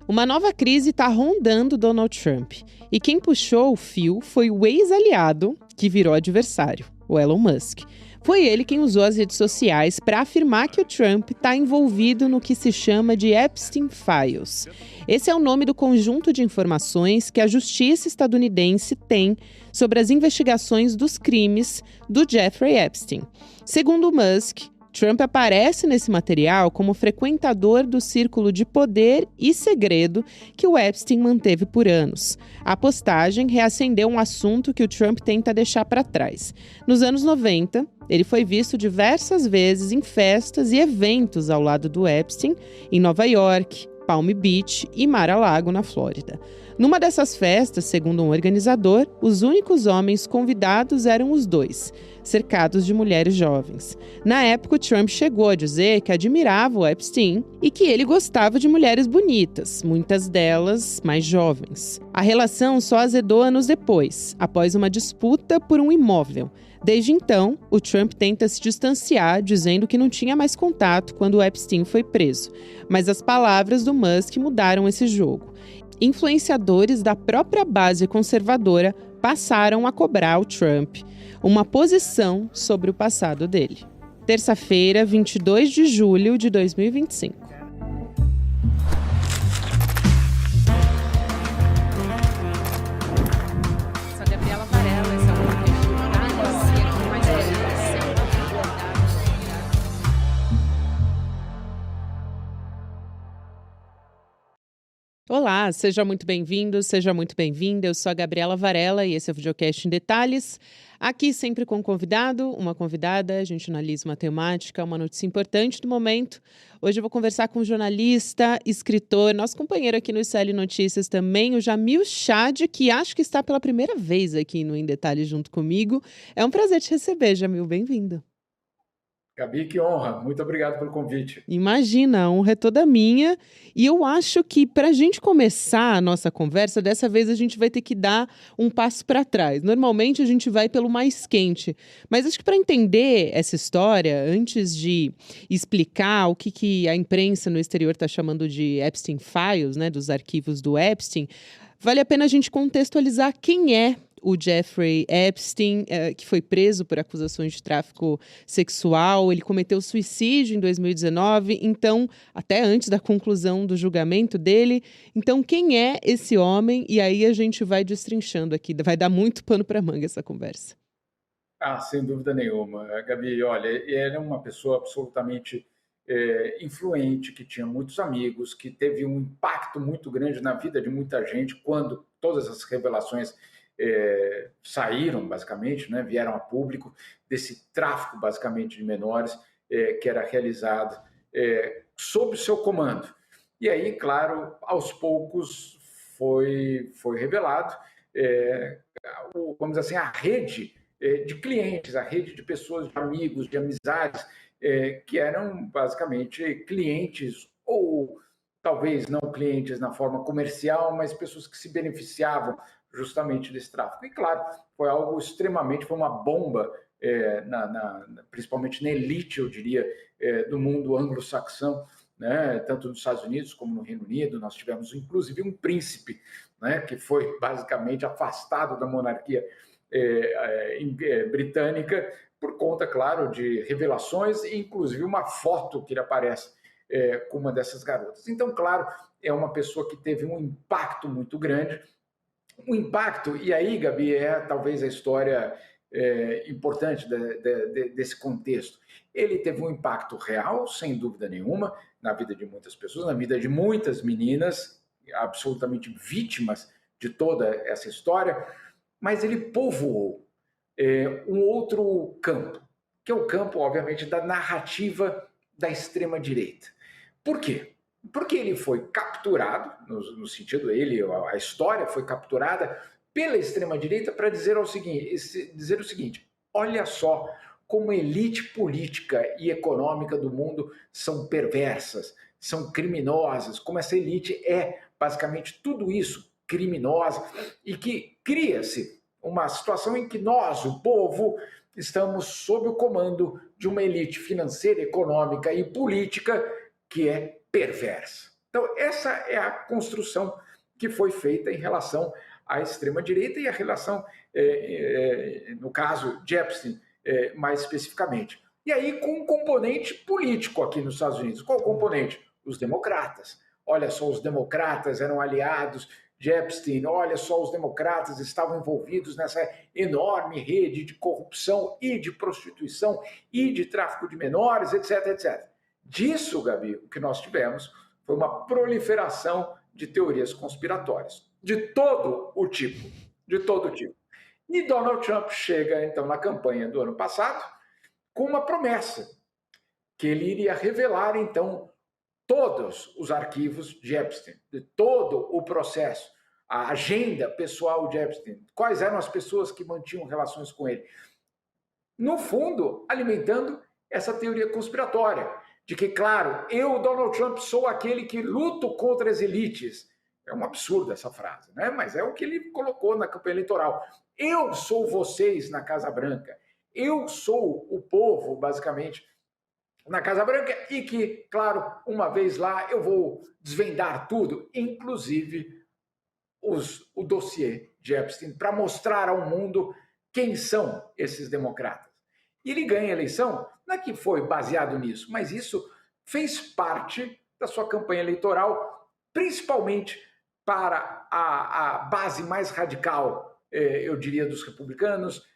Uma nova crise está rondando Donald Trump. E quem puxou o fio foi o ex-aliado que virou adversário, o Elon Musk. Foi ele quem usou as redes sociais para afirmar que o Trump está envolvido no que se chama de Epstein Files. Esse é o nome do conjunto de informações que a justiça estadunidense tem sobre as investigações dos crimes do Jeffrey Epstein. Segundo Musk, Trump aparece nesse material como frequentador do círculo de poder e segredo que o Epstein manteve por anos. A postagem reacendeu um assunto que o Trump tenta deixar para trás. Nos anos 90, ele foi visto diversas vezes em festas e eventos ao lado do Epstein, em Nova York, Palm Beach e Mar-a-Lago, na Flórida. Numa dessas festas, segundo um organizador, os únicos homens convidados eram os dois, cercados de mulheres jovens. Na época, o Trump chegou a dizer que admirava o Epstein e que ele gostava de mulheres bonitas, muitas delas mais jovens. A relação só azedou anos depois, após uma disputa por um imóvel. Desde então, o Trump tenta se distanciar, dizendo que não tinha mais contato quando o Epstein foi preso. Mas as palavras do Musk mudaram esse jogo. Influenciadores da própria base conservadora passaram a cobrar ao Trump uma posição sobre o passado dele. Terça-feira, 22 de julho de 2025. Olá, seja muito bem-vindo, seja muito bem-vinda. Eu sou a Gabriela Varela e esse é o Videocast em Detalhes. Aqui sempre com um convidado, uma convidada, a gente analisa uma temática, uma notícia importante do momento. Hoje eu vou conversar com um jornalista, escritor, nosso companheiro aqui no ICL Notícias também, o Jamil Chad, que acho que está pela primeira vez aqui no Em Detalhes junto comigo. É um prazer te receber, Jamil, bem-vindo. Gabi, que honra. Muito obrigado pelo convite. Imagina, a honra é toda minha. E eu acho que para a gente começar a nossa conversa, dessa vez a gente vai ter que dar um passo para trás. Normalmente a gente vai pelo mais quente. Mas acho que para entender essa história, antes de explicar o que a imprensa no exterior está chamando de Epstein Files, né, dos arquivos do Epstein, vale a pena a gente contextualizar quem é o Jeffrey Epstein, que foi preso por acusações de tráfico sexual. Ele cometeu suicídio em 2019, então, até antes da conclusão do julgamento dele. Então, quem é esse homem? E aí a gente vai destrinchando aqui. Vai dar muito pano para manga essa conversa. Sem dúvida nenhuma. Gabi, olha, ele é uma pessoa absolutamente influente, que tinha muitos amigos, que teve um impacto muito grande na vida de muita gente quando todas as revelações saíram, basicamente, né, vieram a público, desse tráfico, basicamente, de menores que era realizado sob o seu comando. E aí, claro, aos poucos foi revelado, vamos dizer assim, a rede de clientes, a rede de pessoas, de amigos, de amizades, que eram basicamente clientes ou talvez não clientes na forma comercial, mas pessoas que se beneficiavam justamente desse tráfico. E, claro, foi algo extremamente, foi uma bomba, principalmente na elite, eu diria, do mundo anglo-saxão, né? Tanto nos Estados Unidos como no Reino Unido. Nós tivemos, inclusive, um príncipe, né, que foi basicamente afastado da monarquia britânica por conta, claro, de revelações e, inclusive, uma foto que ele aparece com uma dessas garotas. Então, claro, é uma pessoa que teve um impacto muito grande. Um impacto, e aí, Gabi, talvez a história importante desse contexto. Ele teve um impacto real, sem dúvida nenhuma, na vida de muitas pessoas, na vida de muitas meninas, absolutamente vítimas de toda essa história, mas ele povoou um outro campo, que é o campo, obviamente, da narrativa da extrema-direita. Por quê? Porque ele foi capturado, no sentido, a história foi capturada pela extrema-direita para dizer o seguinte: olha só como a elite política e econômica do mundo são perversas, são criminosas, como essa elite é basicamente tudo isso criminosa, e que cria-se uma situação em que nós, o povo, estamos sob o comando de uma elite financeira, econômica e política que é perversa. Então, essa é a construção que foi feita em relação à extrema-direita e a relação, no caso de Epstein, mais especificamente. E aí, com um componente político aqui nos Estados Unidos. Qual o componente? Os democratas. Olha só, os democratas eram aliados de Epstein, olha só, os democratas estavam envolvidos nessa enorme rede de corrupção e de prostituição e de tráfico de menores, etc, etc. Disso, Gabi, o que nós tivemos foi uma proliferação de teorias conspiratórias, de todo o tipo, de todo tipo. E Donald Trump chega, então, na campanha do ano passado, com uma promessa, que ele iria revelar, então, todos os arquivos de Epstein, de todo o processo, a agenda pessoal de Epstein, quais eram as pessoas que mantinham relações com ele. No fundo, alimentando essa teoria conspiratória, de que, claro, eu, Donald Trump, sou aquele que luto contra as elites. É um absurdo essa frase, né? Mas é o que ele colocou na campanha eleitoral. Eu sou vocês na Casa Branca. Eu sou o povo, basicamente, na Casa Branca, e que, claro, uma vez lá eu vou desvendar tudo, inclusive o dossiê de Epstein, para mostrar ao mundo quem são esses democratas. E ele ganha a eleição, não é que foi baseado nisso, mas isso fez parte da sua campanha eleitoral, principalmente para a base mais radical, eu diria, dos republicanos,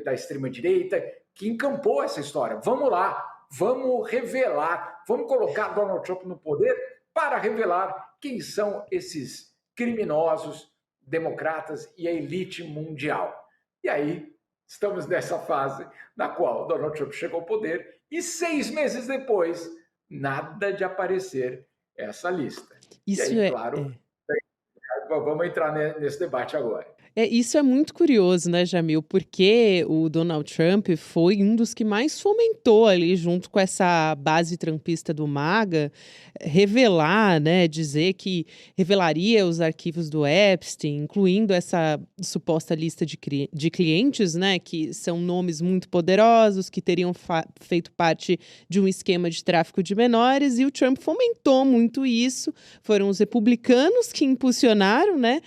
da extrema-direita, que encampou essa história. Vamos lá, vamos revelar, vamos colocar Donald Trump no poder para revelar quem são esses criminosos democratas e a elite mundial. E aí, estamos nessa fase na qual Donald Trump chegou ao poder e 6 meses depois, nada de aparecer essa lista. Isso e aí, claro, vamos entrar nesse debate agora. Isso é muito curioso, né, Jamil? Porque o Donald Trump foi um dos que mais fomentou ali, junto com essa base trumpista do MAGA, revelar, né, dizer que revelaria os arquivos do Epstein, incluindo essa suposta lista de clientes, né, que são nomes muito poderosos, que teriam feito parte de um esquema de tráfico de menores, e o Trump fomentou muito isso. Foram os republicanos que impulsionaram, né,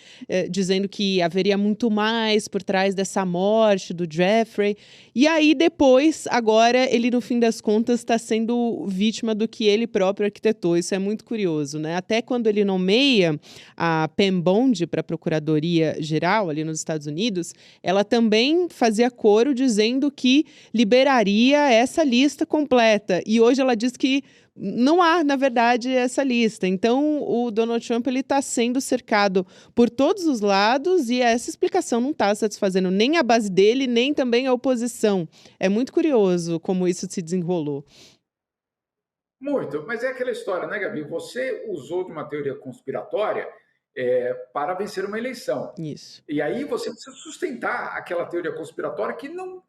dizendo que haveria muito mais por trás dessa morte do Jeffrey. E aí, depois, agora, ele, no fim das contas, está sendo vítima do que ele próprio arquitetou. Isso é muito curioso, né? Até quando ele nomeia a Pam Bondi para a Procuradoria-Geral ali nos Estados Unidos, ela também fazia coro dizendo que liberaria essa lista completa. E hoje ela diz que não há, na verdade, essa lista. Então, o Donald Trump está sendo cercado por todos os lados e essa explicação não está satisfazendo nem a base dele, nem também a oposição. É muito curioso como isso se desenrolou. Muito, mas é aquela história, né, Gabi? Você usou de uma teoria conspiratória para vencer uma eleição. Isso. E aí você precisa sustentar aquela teoria conspiratória que não,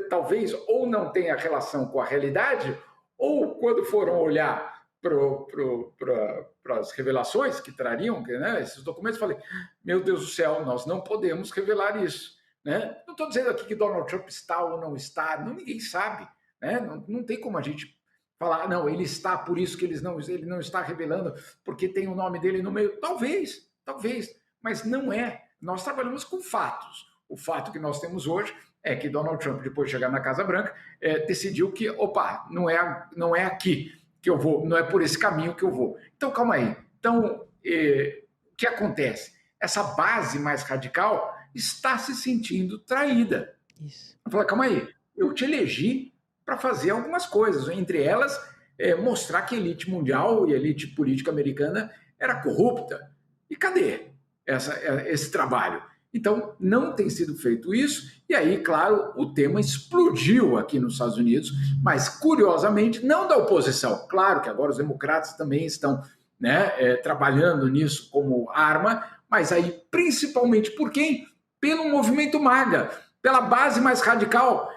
talvez, ou não tenha relação com a realidade, ou quando foram olhar para as revelações que trariam, né, esses documentos, falei, meu Deus do céu, nós não podemos revelar isso. Né? Não estou dizendo aqui que Donald Trump está ou não está, ninguém sabe. Né? Não tem como a gente falar, não, ele está, por isso que ele não está revelando, porque tem o nome dele no meio. Talvez, mas não é. Nós trabalhamos com fatos. O fato que nós temos hoje é que Donald Trump, depois de chegar na Casa Branca, decidiu que, opa, não é aqui que eu vou, não é por esse caminho que eu vou. Então, calma aí. Então, o que acontece? Essa base mais radical está se sentindo traída. Isso. Fala, calma aí, eu te elegi para fazer algumas coisas, entre elas, mostrar que a elite mundial e a elite política americana era corrupta. E cadê esse trabalho? Então, não tem sido feito isso, e aí, claro, o tema explodiu aqui nos Estados Unidos, mas, curiosamente, não da oposição. Claro que agora os democratas também estão, né, trabalhando nisso como arma, mas aí, principalmente por quem? Pelo movimento MAGA, pela base mais radical,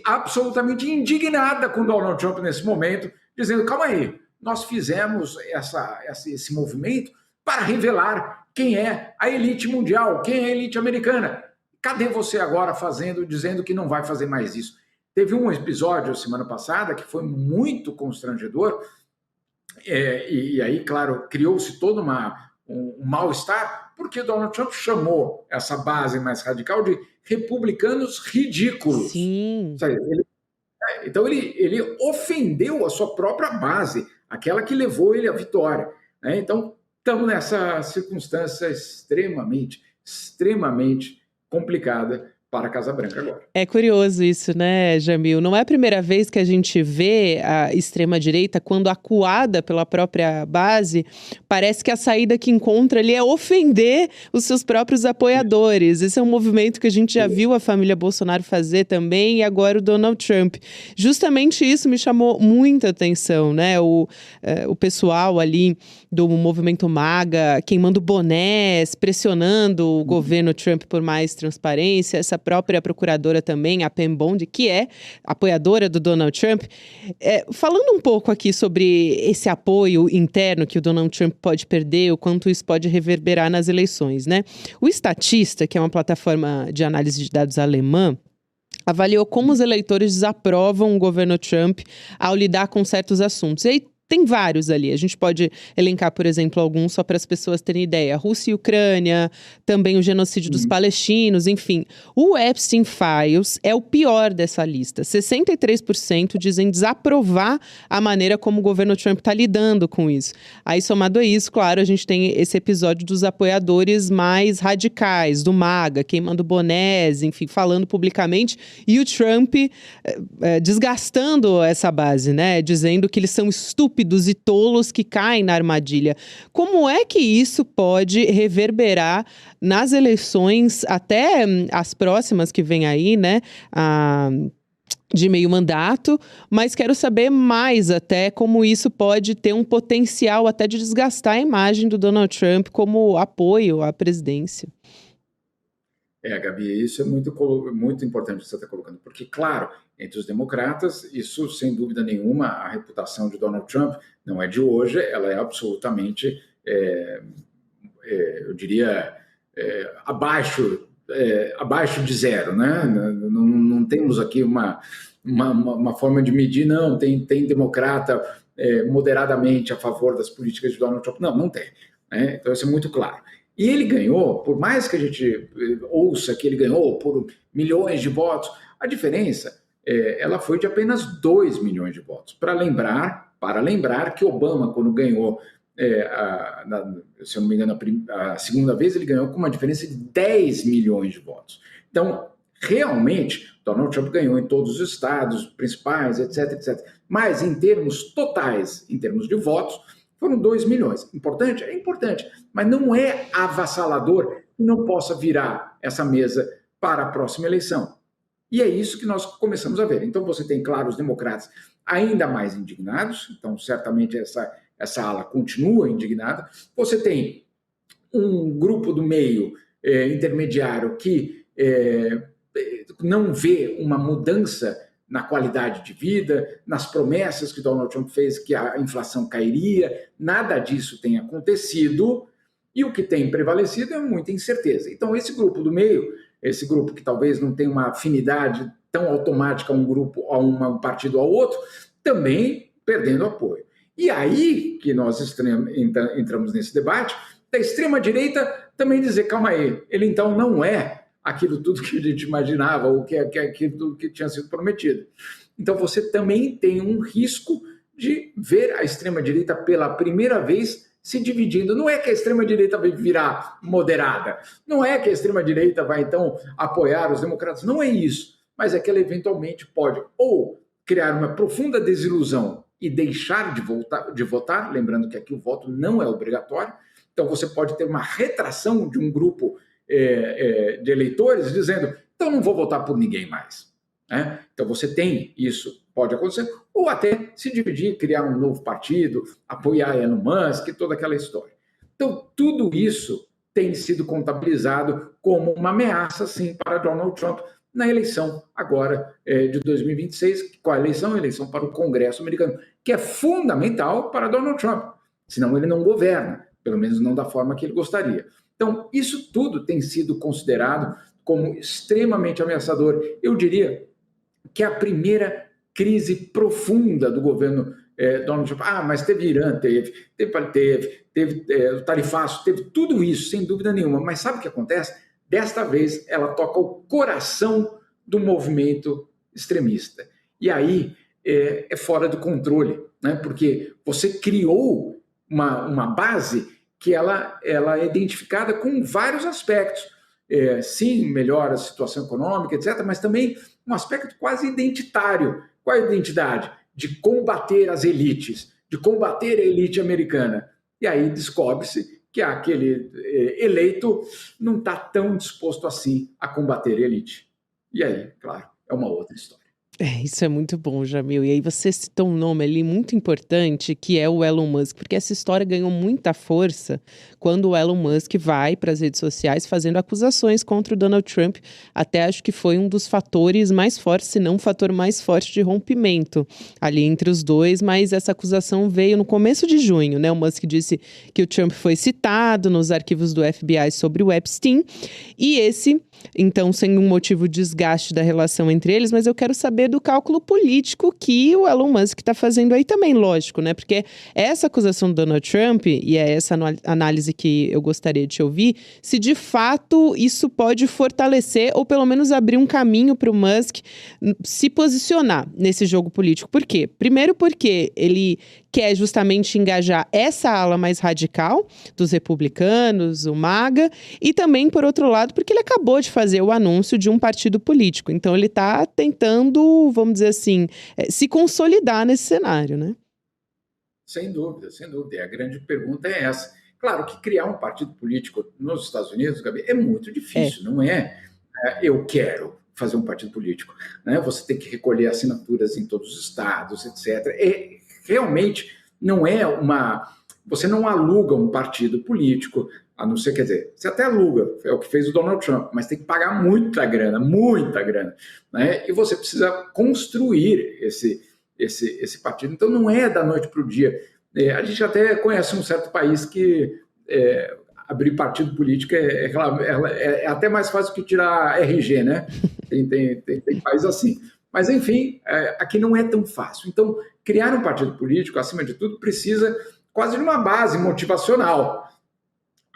absolutamente indignada com Donald Trump nesse momento, dizendo, calma aí, nós fizemos esse movimento para revelar quem é a elite mundial, quem é a elite americana. Cadê você agora dizendo que não vai fazer mais isso? Teve um episódio semana passada que foi muito constrangedor, E aí, claro, criou-se todo um mal-estar, porque Donald Trump chamou essa base mais radical de republicanos ridículos. Sim. Então, ele ofendeu a sua própria base, aquela que levou ele à vitória. Né? Então, estamos nessa circunstância extremamente complicada para a Casa Branca agora. É curioso isso, né, Jamil? Não é a primeira vez que a gente vê a extrema-direita, quando acuada pela própria base, parece que a saída que encontra ali é ofender os seus próprios apoiadores. Esse é um movimento que a gente já viu a família Bolsonaro fazer também, e agora o Donald Trump. Justamente isso me chamou muita atenção, né? O pessoal ali do movimento MAGA queimando bonés, pressionando o governo Trump por mais transparência, essa própria procuradora também, a Pam Bondi, que é apoiadora do Donald Trump. Falando um pouco aqui sobre esse apoio interno que o Donald Trump pode perder, o quanto isso pode reverberar nas eleições, né? O Statista, que é uma plataforma de análise de dados alemã, avaliou como os eleitores desaprovam o governo Trump ao lidar com certos assuntos. E aí, tem vários ali. A gente pode elencar, por exemplo, alguns só para as pessoas terem ideia. Rússia e Ucrânia, também o genocídio dos palestinos, enfim. O Epstein Files é o pior dessa lista. 63% dizem desaprovar a maneira como o governo Trump está lidando com isso. Aí, somado a isso, claro, a gente tem esse episódio dos apoiadores mais radicais, do MAGA, queimando bonés, enfim, falando publicamente. E o Trump desgastando essa base, né? Dizendo que eles são estúpidos e tolos que caem na armadilha. Como é que isso pode reverberar nas eleições, até as próximas que vem aí, né? De meio mandato, mas quero saber mais até como isso pode ter um potencial até de desgastar a imagem do Donald Trump como apoio à presidência. Gabi, isso é muito importante que você está colocando, porque, claro, entre os democratas, isso, sem dúvida nenhuma, a reputação de Donald Trump não é de hoje, ela é absolutamente, eu diria, abaixo de zero, né? Não temos aqui uma forma de medir, não, tem democrata moderadamente a favor das políticas de Donald Trump. Não tem. Né? Então, isso é muito claro. E ele ganhou, por mais que a gente ouça que ele ganhou por milhões de votos, a diferença ela foi de apenas 2 milhões de votos. Para lembrar que Obama, quando ganhou, se eu não me engano, a segunda vez, ele ganhou com uma diferença de 10 milhões de votos. Então, realmente, Donald Trump ganhou em todos os estados principais, etc, etc. Mas, em termos totais, em termos de votos, foram 2 milhões. Importante? É importante, mas não é avassalador que não possa virar essa mesa para a próxima eleição. E é isso que nós começamos a ver. Então, você tem, claro, os democratas ainda mais indignados, então, certamente, essa ala continua indignada. Você tem um grupo do meio intermediário que não vê uma mudança na qualidade de vida, nas promessas que Donald Trump fez que a inflação cairia, nada disso tem acontecido, e o que tem prevalecido é muita incerteza. Então, esse grupo do meio, esse grupo que talvez não tenha uma afinidade tão automática a um partido ao outro, também perdendo apoio. E aí que nós entramos nesse debate, da extrema-direita também dizer, calma aí, ele então não é aquilo tudo que a gente imaginava, ou aquilo tudo que tinha sido prometido. Então, você também tem um risco de ver a extrema-direita pela primeira vez se dividindo. Não é que a extrema-direita vai virar moderada, não é que a extrema-direita vai, então, apoiar os democratas, não é isso, mas é que ela eventualmente pode ou criar uma profunda desilusão e deixar de votar, lembrando que aqui o voto não é obrigatório, então você pode ter uma retração de um grupo de eleitores dizendo, então não vou votar por ninguém mais. Né? Então você tem isso, pode acontecer, ou até se dividir, criar um novo partido, apoiar Elon Musk, toda aquela história. Então tudo isso tem sido contabilizado como uma ameaça, sim, para Donald Trump na eleição agora de 2026. Qual a eleição? A eleição para o Congresso americano, que é fundamental para Donald Trump, senão ele não governa, pelo menos não da forma que ele gostaria. Então, isso tudo tem sido considerado como extremamente ameaçador. Eu diria que é a primeira crise profunda do governo Donald Trump, mas teve Irã, teve o tarifaço, teve tudo isso, sem dúvida nenhuma. Mas sabe o que acontece? Desta vez, ela toca o coração do movimento extremista. E aí é fora do controle, né? Porque você criou uma base que ela é identificada com vários aspectos. Sim, melhora a situação econômica, etc., mas também um aspecto quase identitário. Qual é a identidade? De combater as elites, de combater a elite americana. E aí descobre-se que aquele eleito não está tão disposto assim a combater a elite. E aí, claro, é uma outra história. Isso é muito bom, Jamil. E aí você citou um nome ali muito importante, que é o Elon Musk, porque essa história ganhou muita força quando o Elon Musk vai para as redes sociais fazendo acusações contra o Donald Trump. Até acho que foi um dos fatores mais fortes, se não o fator mais forte de rompimento ali entre os dois, mas essa acusação veio no começo de junho, né? O Musk disse que o Trump foi citado nos arquivos do FBI sobre o Epstein, e esse, então, sendo um motivo de desgaste da relação entre eles, mas eu quero saber do cálculo político que o Elon Musk está fazendo aí também, lógico, né? Porque essa acusação do Donald Trump, e é essa análise que eu gostaria de te ouvir, se de fato isso pode fortalecer ou pelo menos abrir um caminho para o Musk se posicionar nesse jogo político. Por quê? Primeiro porque ele quer justamente engajar essa ala mais radical dos republicanos, o MAGA, e também, por outro lado, porque ele acabou de fazer o anúncio de um partido político. Então, ele está tentando, vamos dizer assim, se consolidar nesse cenário, né? Sem dúvida, sem dúvida. E a grande pergunta é essa. Claro que criar um partido político nos Estados Unidos, Gabi, é muito difícil, não é? Eu quero fazer um partido político, né? Você tem que recolher assinaturas em todos os estados, etc. Realmente não é você não aluga um partido político, a não ser, quer dizer, você até aluga, é o que fez o Donald Trump, mas tem que pagar muita grana, né? E você precisa construir esse partido. Então não é da noite para o dia. A gente até conhece um certo país que abrir partido político é até mais fácil que tirar RG, né? Tem país assim. Mas, enfim, aqui não é tão fácil. Então, criar um partido político, acima de tudo, precisa quase de uma base motivacional,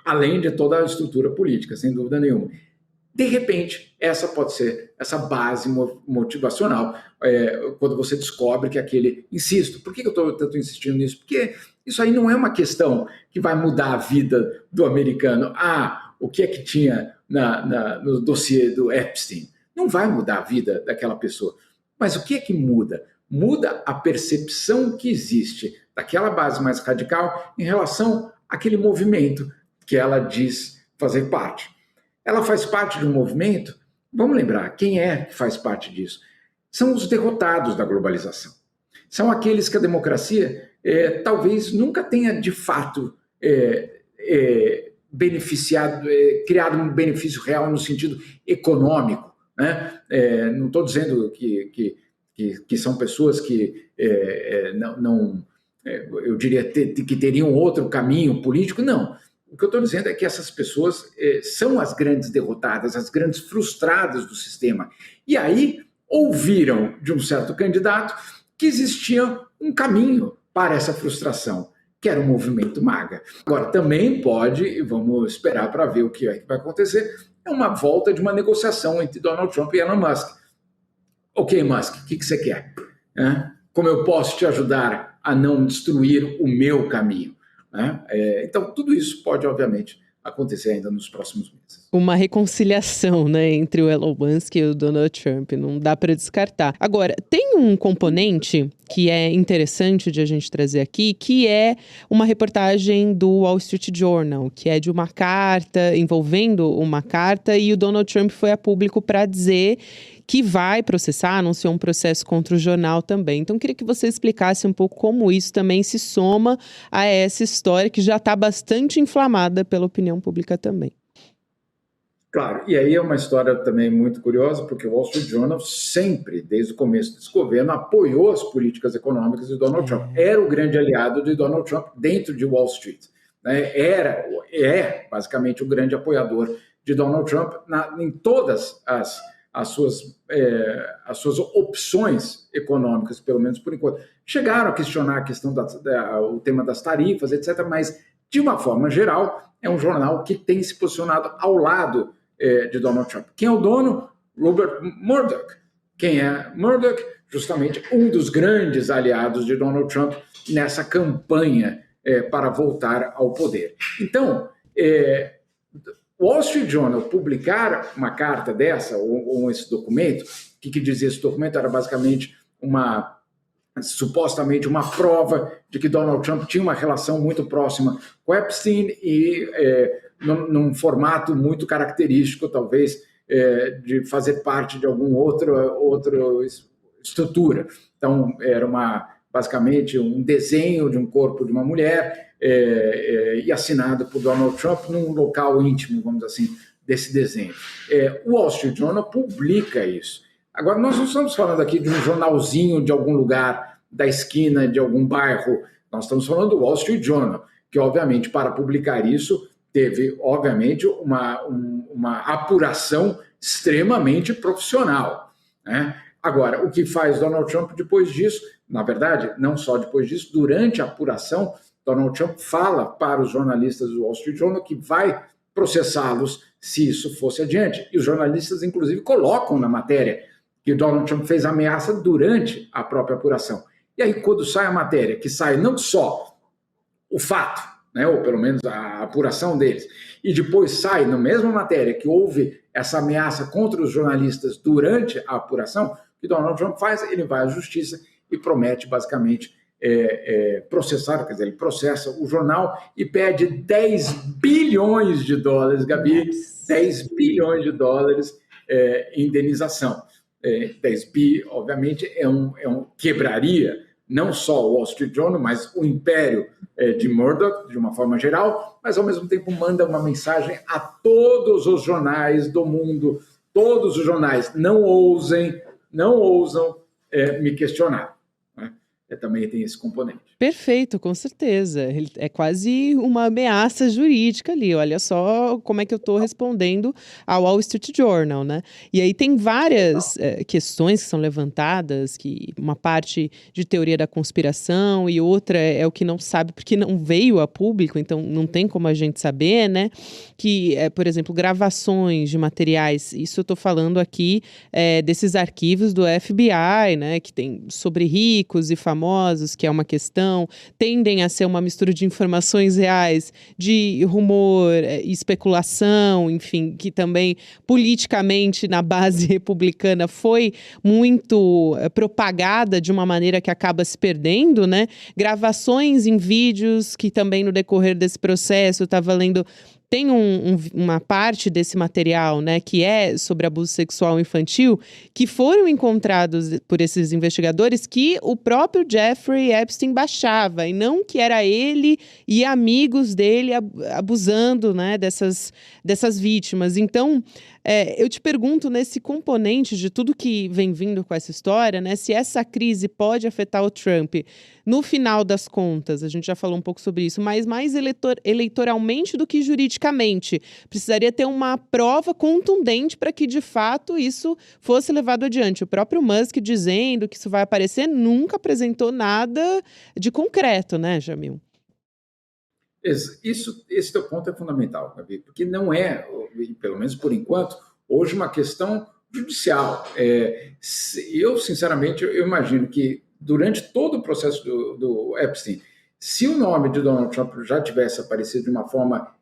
além de toda a estrutura política, sem dúvida nenhuma. De repente, essa pode ser essa base motivacional, quando você descobre que aquele... Insisto, por que eu estou tanto insistindo nisso? Porque isso aí não é uma questão que vai mudar a vida do americano. O que é que tinha no dossiê do Epstein? Não vai mudar a vida daquela pessoa. Mas o que é que muda? Muda a percepção que existe daquela base mais radical em relação àquele movimento que ela diz fazer parte. Ela faz parte de um movimento, vamos lembrar, quem é que faz parte disso? São os derrotados da globalização. São aqueles que a democracia talvez nunca tenha, de fato, beneficiado, criado um benefício real no sentido econômico, né? Não estou dizendo que são pessoas que eu diria que teriam outro caminho político, não. O que eu estou dizendo é que essas pessoas são as grandes derrotadas, as grandes frustradas do sistema. E aí ouviram de um certo candidato que existia um caminho para essa frustração, que era o movimento MAGA. Agora, também pode, e vamos esperar para ver o que vai acontecer, é uma volta de uma negociação entre Donald Trump e Elon Musk. Ok, Musk, o que você quer? Como eu posso te ajudar a não destruir o meu caminho? Então, tudo isso pode, obviamente, acontecer ainda nos próximos meses. Uma reconciliação, né, entre o Elon Musk e o Donald Trump, não dá para descartar. Agora, tem um componente que é interessante de a gente trazer aqui, que é uma reportagem do Wall Street Journal, que é de uma carta, envolvendo uma carta, e o Donald Trump foi a público para dizer que vai processar, anunciou um processo contra o jornal também. Então, queria que você explicasse um pouco como isso também se soma a essa história que já está bastante inflamada pela opinião pública também. Claro, e aí é uma história também muito curiosa, porque o Wall Street Journal sempre, desde o começo desse governo, apoiou as políticas econômicas de Donald Trump. Era o grande aliado de Donald Trump dentro de Wall Street. É basicamente o grande apoiador de Donald Trump em todas as as suas opções econômicas, pelo menos por enquanto. Chegaram a questionar a questão o tema das tarifas, etc., mas, de uma forma geral, é um jornal que tem se posicionado ao lado de Donald Trump. Quem é o dono? Rupert Murdoch. Quem é Murdoch? Justamente um dos grandes aliados de Donald Trump nessa campanha para voltar ao poder. Então, o Wall Street Journal publicar uma carta dessa, ou esse documento, o que dizia esse documento? Era basicamente supostamente uma prova de que Donald Trump tinha uma relação muito próxima com Epstein e num formato muito característico, talvez, de fazer parte de alguma outra estrutura. Então, era basicamente um desenho de um corpo de uma mulher e assinado por Donald Trump num local íntimo, vamos dizer assim, desse desenho. O Wall Street Journal publica isso. Agora, nós não estamos falando aqui de um jornalzinho de algum lugar, da esquina de algum bairro. Nós estamos falando do Wall Street Journal, que, obviamente, para publicar isso, teve, obviamente, uma apuração extremamente profissional, né? Agora, o que faz Donald Trump depois disso? Na verdade, não só depois disso, durante a apuração, Donald Trump fala para os jornalistas do Wall Street Journal que vai processá-los se isso fosse adiante. E os jornalistas, inclusive, colocam na matéria que Donald Trump fez ameaça durante a própria apuração. E aí, quando sai a matéria, que sai não só o fato, né, ou pelo menos a apuração deles, e depois sai na mesma matéria que houve essa ameaça contra os jornalistas durante a apuração, o que Donald Trump faz? Ele vai à justiça e promete, basicamente, processar, quer dizer, ele processa o jornal e pede 10 bilhões de dólares, Gabi, 10 bilhões de dólares em indenização. 10 bi, obviamente, quebraria não só o Wall Street Journal, mas o império de Murdoch, de uma forma geral, mas, ao mesmo tempo, manda uma mensagem a todos os jornais do mundo, todos os jornais, não ousam me questionar. Né? Também tem esse componente. Perfeito, com certeza. É quase uma ameaça jurídica ali. Olha só como é que eu estou respondendo ao Wall Street Journal, né? E aí tem várias questões que são levantadas, que uma parte de teoria da conspiração e outra é o que não sabe porque não veio a público, então não tem como a gente saber, né? Que, por exemplo, gravações de materiais, isso eu estou falando aqui desses arquivos do FBI, né? Que tem sobre ricos e famosos, que é uma questão, tendem a ser uma mistura de informações reais, de rumor, especulação, enfim, que também politicamente na base republicana foi muito propagada de uma maneira que acaba se perdendo, né? Gravações em vídeos que também no decorrer desse processo, estava lendo. Tem uma parte desse material, né, que é sobre abuso sexual infantil, que foram encontrados por esses investigadores que o próprio Jeffrey Epstein baixava, e não que era ele e amigos dele abusando, né, dessas vítimas. Então, eu te pergunto, nesse componente de tudo que vem vindo com essa história, né, se essa crise pode afetar o Trump, no final das contas, a gente já falou um pouco sobre isso, mas mais eleitoralmente do que juridicamente. Precisaria ter uma prova contundente para que, de fato, isso fosse levado adiante. O próprio Musk dizendo que isso vai aparecer nunca apresentou nada de concreto, né, Jamil? Esse teu ponto é fundamental, Gabi, porque não é, pelo menos por enquanto, hoje uma questão judicial. Eu, sinceramente, eu imagino que durante todo o processo do Epstein, se o nome de Donald Trump já tivesse aparecido de uma forma,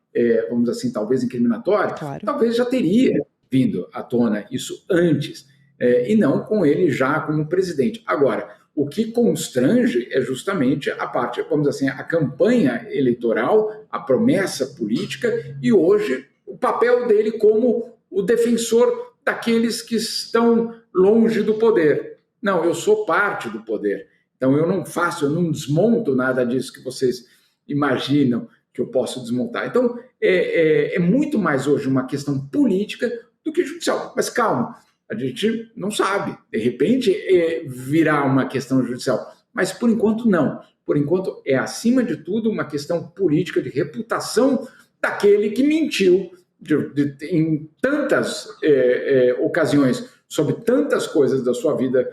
vamos dizer assim, talvez incriminatória, claro, talvez já teria vindo à tona isso antes, e não com ele já como presidente. Agora, o que constrange é justamente a parte, vamos dizer assim, a campanha eleitoral, a promessa política e hoje o papel dele como o defensor daqueles que estão longe do poder. Não, eu sou parte do poder. Então eu não desmonto nada disso que vocês imaginam que eu posso desmontar. Então é muito mais hoje uma questão política do que judicial. Mas calma, a gente não sabe. De repente virá uma questão judicial. Mas por enquanto não. Por enquanto é, acima de tudo, uma questão política de reputação daquele que mentiu em tantas ocasiões sobre tantas coisas da sua vida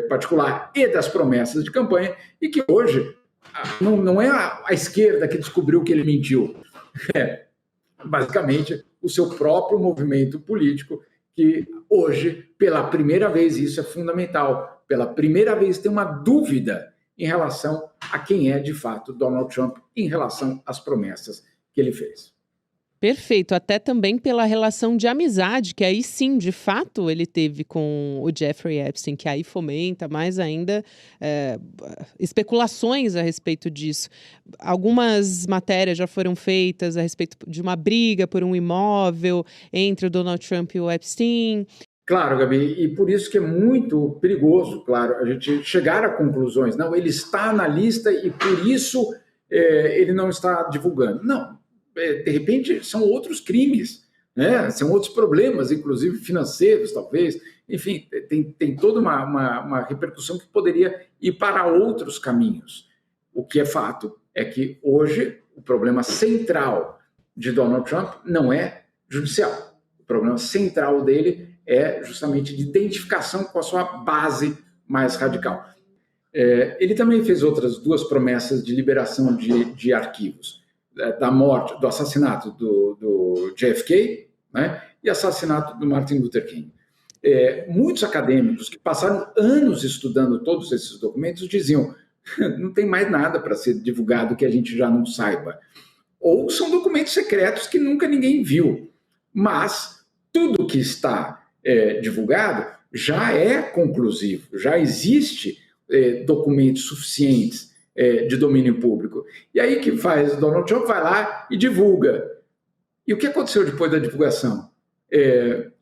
particular e das promessas de campanha, e que hoje não é a esquerda que descobriu que ele mentiu. É, basicamente, o seu próprio movimento político, que hoje, pela primeira vez, isso é fundamental, pela primeira vez tem uma dúvida em relação a quem é, de fato, Donald Trump, em relação às promessas que ele fez. Perfeito, até também pela relação de amizade, que aí sim, de fato, ele teve com o Jeffrey Epstein, que aí fomenta mais ainda especulações a respeito disso. Algumas matérias já foram feitas a respeito de uma briga por um imóvel entre o Donald Trump e o Epstein. Claro, Gabi, e por isso que é muito perigoso, claro, a gente chegar a conclusões. Não, ele está na lista e por isso ele não está divulgando. Não. De repente, são outros crimes, né? São outros problemas, inclusive financeiros, talvez. Enfim, tem toda uma repercussão que poderia ir para outros caminhos. O que é fato é que hoje o problema central de Donald Trump não é judicial. O problema central dele é justamente de identificação com a sua base mais radical. Ele também fez outras 2 promessas de liberação de arquivos. Da morte, do assassinato do JFK, né, e assassinato do Martin Luther King. Muitos acadêmicos que passaram anos estudando todos esses documentos diziam não tem mais nada para ser divulgado que a gente já não saiba. Ou são documentos secretos que nunca ninguém viu. Mas tudo que está divulgado já é conclusivo, já existe documentos suficientes de domínio público. E aí que faz? Donald Trump vai lá e divulga. E o que aconteceu depois da divulgação?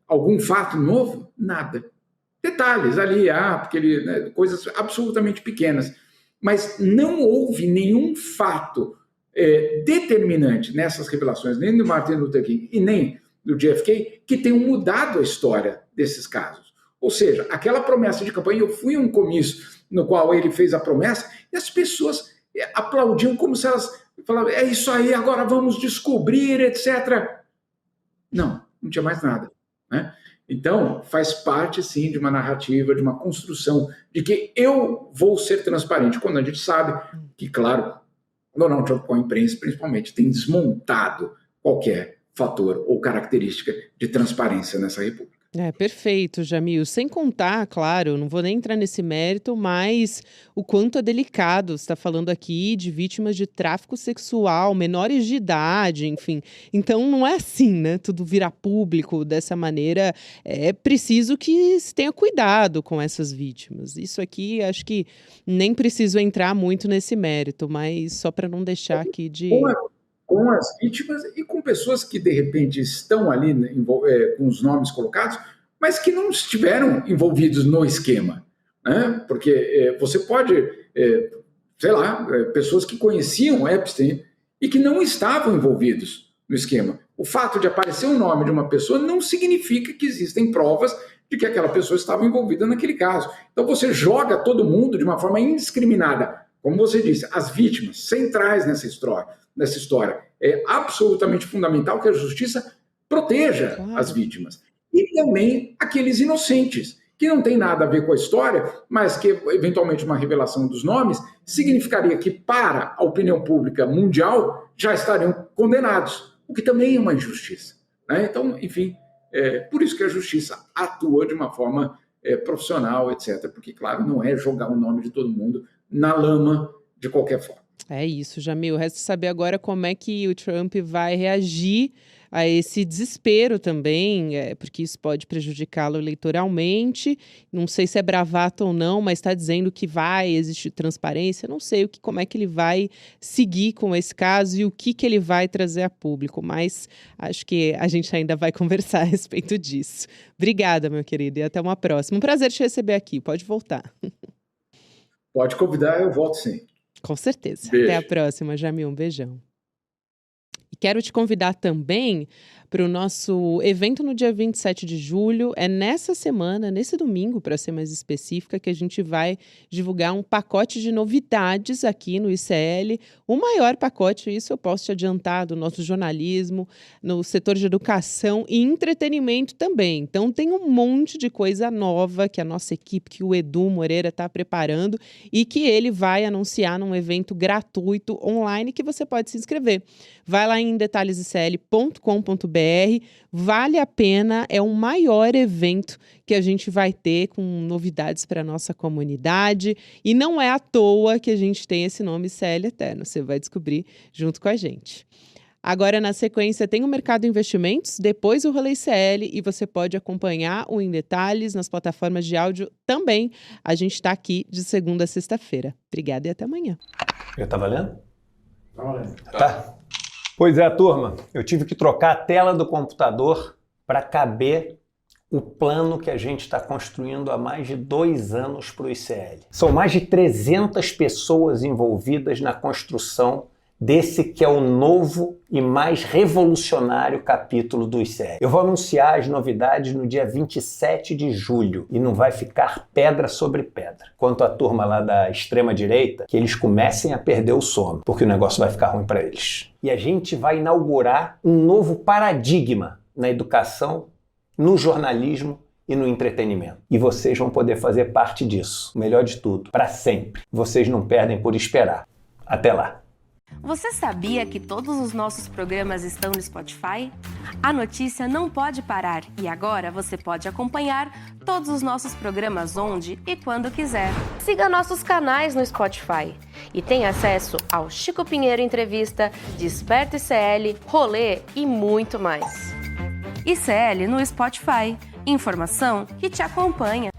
Algum fato novo? Nada. Detalhes ali, porque ele, né, coisas absolutamente pequenas. Mas não houve nenhum fato determinante nessas revelações, nem do Martin Luther King e nem do JFK, que tenham mudado a história desses casos. Ou seja, aquela promessa de campanha, eu fui a um comício no qual ele fez a promessa, e as pessoas aplaudiam como se elas falavam, é isso aí, agora vamos descobrir, etc. Não tinha mais nada, né? Então, faz parte, sim, de uma narrativa, de uma construção, de que eu vou ser transparente, quando a gente sabe que, claro, Donald Trump com a imprensa, principalmente, tem desmontado qualquer fator ou característica de transparência nessa república. Perfeito, Jamil. Sem contar, claro, não vou nem entrar nesse mérito, mas o quanto é delicado. Você está falando aqui de vítimas de tráfico sexual, menores de idade, enfim. Então, não é assim, né? Tudo virar público dessa maneira. É preciso que se tenha cuidado com essas vítimas. Isso aqui, acho que nem preciso entrar muito nesse mérito, mas só para não deixar aqui de... Com as vítimas e com pessoas que, de repente, estão ali com os nomes colocados, mas que não estiveram envolvidos no esquema, né? Porque você pode, sei lá, pessoas que conheciam Epstein e que não estavam envolvidos no esquema. O fato de aparecer o nome de uma pessoa não significa que existem provas de que aquela pessoa estava envolvida naquele caso. Então você joga todo mundo de uma forma indiscriminada. Como você disse, as vítimas centrais nessa história. É absolutamente fundamental que a justiça proteja as vítimas. E também aqueles inocentes, que não tem nada a ver com a história, mas que, eventualmente, uma revelação dos nomes significaria que, para a opinião pública mundial, já estariam condenados, o que também é uma injustiça, né? Então, enfim, por isso que a justiça atua de uma forma profissional, etc. Porque, claro, não é jogar o nome de todo mundo na lama de qualquer forma. É isso, Jamil. Resta saber agora como é que o Trump vai reagir a esse desespero também, porque isso pode prejudicá-lo eleitoralmente. Não sei se é bravata ou não, mas está dizendo que vai existir transparência. Não sei como é que ele vai seguir com esse caso e o que ele vai trazer a público, mas acho que a gente ainda vai conversar a respeito disso. Obrigada, meu querido, e até uma próxima. Um prazer te receber aqui. Pode voltar. Pode convidar, eu volto sim. Com certeza. Beijo. Até a próxima, Jamil. Um beijão. E quero te convidar também para o nosso evento no dia 27 de julho. É nessa semana, nesse domingo, para ser mais específica, que a gente vai divulgar um pacote de novidades aqui no ICL. O maior pacote, isso eu posso te adiantar, do nosso jornalismo, no setor de educação e entretenimento também. Então tem um monte de coisa nova que a nossa equipe, que o Edu Moreira está preparando e que ele vai anunciar num evento gratuito online que você pode se inscrever. Vai lá em detalhesicl.com.br, vale a pena, é o maior evento que a gente vai ter com novidades para a nossa comunidade e não é à toa que a gente tem esse nome ICL Eterno, você vai descobrir junto com a gente. Agora, na sequência, tem o Mercado Investimentos, depois o Rolê ICL e você pode acompanhar o Em Detalhes nas plataformas de áudio também. A gente está aqui de segunda a sexta-feira. Obrigada e até amanhã. Já tá valendo? Tá valendo. Tá. Pois é, turma, eu tive que trocar a tela do computador para caber o plano que a gente está construindo há mais de 2 anos para o ICL. São mais de 300 pessoas envolvidas na construção desse que é o novo e mais revolucionário capítulo do ICL. Eu vou anunciar as novidades no dia 27 de julho e não vai ficar pedra sobre pedra. Quanto à turma lá da extrema-direita, que eles comecem a perder o sono, porque o negócio vai ficar ruim para eles. E a gente vai inaugurar um novo paradigma na educação, no jornalismo e no entretenimento. E vocês vão poder fazer parte disso. O melhor de tudo, para sempre. Vocês não perdem por esperar. Até lá. Você sabia que todos os nossos programas estão no Spotify? A notícia não pode parar e agora você pode acompanhar todos os nossos programas onde e quando quiser. Siga nossos canais no Spotify e tenha acesso ao Chico Pinheiro Entrevista, Desperta ICL, Rolê e muito mais. ICL no Spotify. Informação que te acompanha.